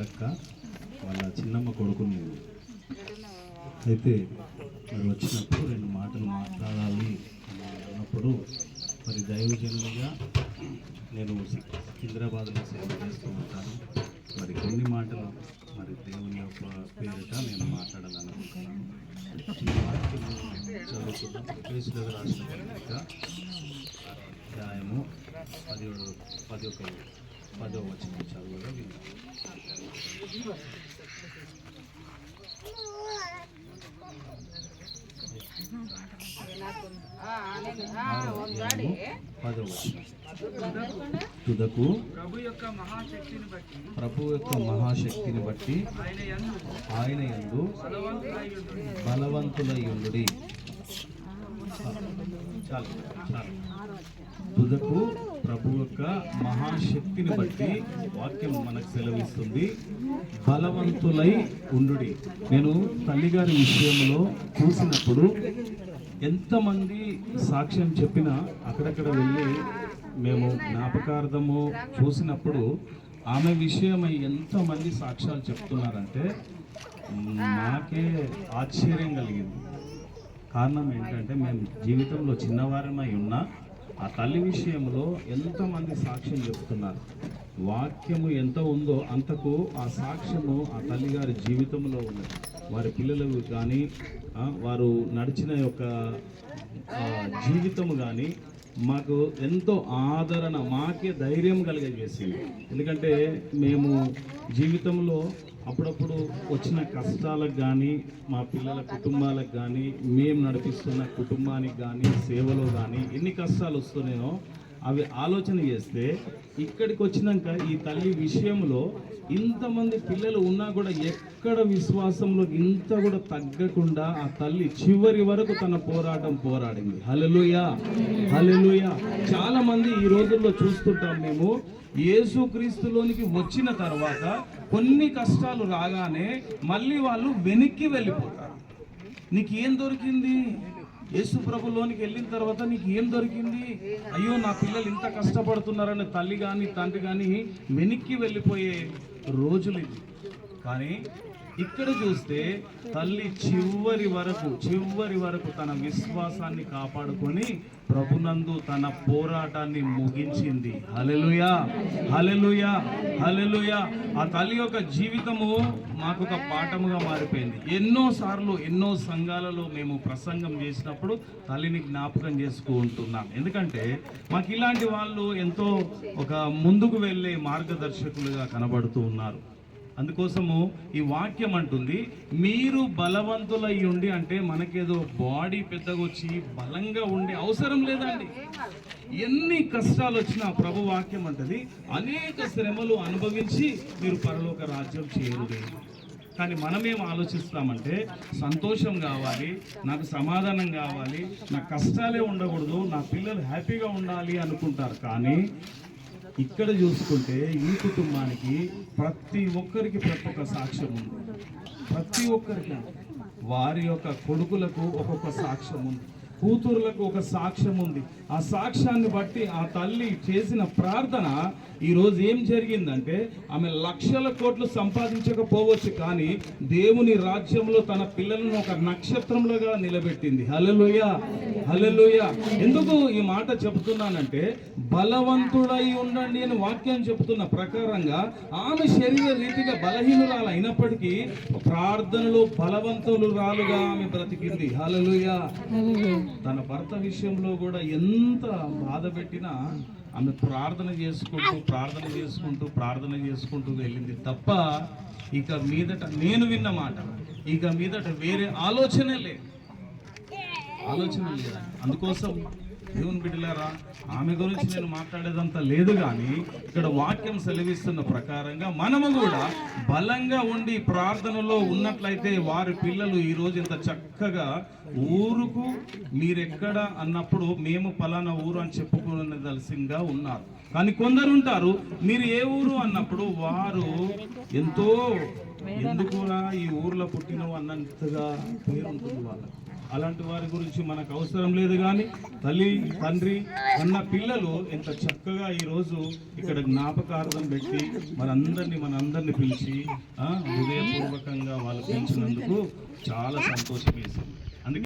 అక్క వాళ్ళ చిన్నమ్మ కొడుకుని అయితే మరి వచ్చినప్పుడు 2 మాటలు మాట్లాడాలి అన్నప్పుడు మరి దైవజనులుగా నేను సికింద్రాబాద్లో సేవ చేస్తూ ఉంటాను. మరి కొన్ని మాటలు మరి దేవుని యొక్క పేరిట నేను మాట్లాడాలనుకుంటున్నాను. చదువుతున్నాం. ఎఫెసీయులకు రాసిన పత్రిక అధ్యాయము 10వ వచనం చదువుగా విన్నాం. తుదకు ప్రభు యొక్క మహాశక్తిని బట్టి ఆయన యందు బలవంతులయ్యుండుడి. తుదకు ప్రభు యొక్క మహాశక్తిని బట్టి వాక్యం మనకు సెలవిస్తుంది, బలవంతులై ఉండుడి. నేను తల్లిగారి విషయంలో చూసినప్పుడు ఎంతమంది సాక్ష్యం చెప్పినా అక్కడక్కడ వెళ్ళి మేము జ్ఞాపకార్థము చూసినప్పుడు ఆమె విషయమై ఎంతమంది సాక్ష్యాలు చెప్తున్నారంటే నాకే ఆశ్చర్యం కలిగింది. కారణం ఏంటంటే మేము జీవితంలో చిన్నవారమై ఉన్నా ఆ తల్లి విషయంలో ఎంతమంది సాక్ష్యం చెప్తున్నారు. వాక్యము ఎంత ఉందో అంతకు ఆ సాక్ష్యము ఆ తల్లిగారి జీవితంలో ఉన్నది. వారి పిల్లలు కానీ వారు నడిచిన యొక్క జీవితము కానీ మాకు ఎంతో ఆదరణ, మాకే ధైర్యం కలిగజేసింది. ఎందుకంటే మేము జీవితంలో అప్పుడప్పుడు వచ్చిన కష్టాలకు కానీ మా పిల్లల కుటుంబాలకు కానీ మేము నడిపిస్తున్న కుటుంబానికి కానీ సేవలో కానీ ఎన్ని కష్టాలు వస్తున్నాయో అవి ఆలోచన చేస్తే ఇక్కడికి వచ్చినాక ఈ తల్లి విషయంలో ఇంతమంది పిల్లలు ఉన్నా కూడా ఎక్కడ విశ్వాసంలో ఇంత కూడా తగ్గకుండా ఆ తల్లి చివరి వరకు తన పోరాడింది. హల్లెలూయా, హల్లెలూయా. చాలా మంది ఈ రోజుల్లో చూస్తుంటాం మేము, యేసుక్రీస్తులోనికి వచ్చిన తర్వాత కొన్ని కష్టాలు రాగానే మళ్ళీ వాళ్ళు వెనక్కి వెళ్ళిపోతారు. నీకు ఏం దొరికింది? యేసు ప్రభులోనికి వెళ్ళిన తర్వాత నీకు ఏం దొరికింది? అయ్యో నా పిల్లలు ఇంత కష్టపడుతున్నారని తల్లి కానీ తండ్రి కానీ వెనక్కి వెళ్ళిపోయే రోజులు ఇది. కానీ ఇక్కడ చూస్తే తల్లి చివరి వరకు తన విశ్వాసాన్ని కాపాడుకొని ప్రభునందు తన పోరాటాన్ని ముగించింది. హల్లెలూయా, హల్లెలూయా, హల్లెలూయా. ఆ తల్లి యొక్క జీవితము మాకు ఒక పాఠముగా మారిపోయింది. ఎన్నో సంఘాలలో మేము ప్రసంగం చేసినప్పుడు తల్లిని జ్ఞాపకం చేసుకుంటున్నాం. ఎందుకంటే మాకు ఇలాంటి వాళ్ళు ఎంతో ఒక ముందుకు వెళ్ళే మార్గదర్శకులుగా కనబడుతూ ఉన్నారు. అందుకోసము ఈ వాక్యం అంటుంది, మీరు బలవంతులై ఉండి, అంటే మనకేదో బాడీ పెద్దగా వచ్చి బలంగా ఉండే అవసరం లేదండి. ఎన్ని కష్టాలు వచ్చినా ప్రభు వాక్యం అంటది, అనేక శ్రమలు అనుభవించి మీరు పరలోక రాజ్యం చేరుదే. కానీ మనమేం ఆలోచిస్తామంటే సంతోషం కావాలి, నాకు సమాధానం కావాలి, నా కష్టాలే ఉండకూడదు, నా పిల్లలు హ్యాపీగా ఉండాలి అనుకుంటారు. కానీ ఇక్కడ చూసుకుంటే ఈ కుటుంబానికి ప్రతి ఒక్కరికి ప్రతి ఒక్క సాక్ష్యం ఉంది. ప్రతి ఒక్కరికి వారి యొక్క కొడుకులకు ఒక్కొక్క సాక్ష్యం ఉంది, కూతురులకు ఒక సాక్ష్యం ఉంది. ఆ సాక్ష్యాన్ని బట్టి ఆ తల్లి చేసిన ప్రార్థన ఈరోజు ఏం జరిగిందంటే ఆమె లక్షల కోట్లు సంపాదించకపోవచ్చు, కానీ దేవుని రాజ్యంలో తన పిల్లలను ఒక నక్షత్రంలోగా నిలబెట్టింది. హల్లెలూయా, హల్లెలూయా. ఎందుకు ఈ మాట చెబుతున్నానంటే బలవంతుడై ఉండండి అని వాక్యం చెబుతున్న ప్రకారంగా ఆమె శరీర రీతిగా బలహీనురాలు అయినప్పటికీ ప్రార్థనలో బలవంతురాలుగా ఆమె బ్రతికింది. హల్లెలూయా. తన భర్త విషయంలో కూడా ఎంత బాధ పెట్టినా ఆమె ప్రార్థన చేసుకుంటూ వెళ్ళింది తప్ప ఇక మీదట నేను విన్న మాట, ఇక మీదట వేరే ఆలోచనే లేదు. అందుకోసం దేవుని బిడ్డలారా, ఆమె గురించి నేను మాట్లాడేదంతా లేదు, కానీ ఇక్కడ వాక్యం సెలవిస్తున్న ప్రకారంగా మనము కూడా బలంగా ఉండి ప్రార్థనలో ఉన్నట్లయితే వారి పిల్లలు ఈరోజు ఇంత చక్కగా ఊరుకు మీరెక్కడ అన్నప్పుడు మేము పలానా ఊరు అని చెప్పుకోదలసిందిగా ఉన్నారు. కానీ కొందరు ఉంటారు, మీరు ఏ ఊరు అన్నప్పుడు వారు ఎంతో ఎందుకురా ఈ ఊర్లో పుట్టినవు అన్నంతగా పేరు ఉంటుంది వాళ్ళకి. అలాంటి వారి గురించి మనకు అవసరం లేదు. కానీ తల్లి తండ్రి అన్న పిల్లలు ఎంత చక్కగా ఈరోజు ఇక్కడ జ్ఞాపకార్థం పెట్టి మనందరినీ పిలిచి హృదయపూర్వకంగా వాళ్ళు పిలిచినందుకు చాలా సంతోషం వేసింది.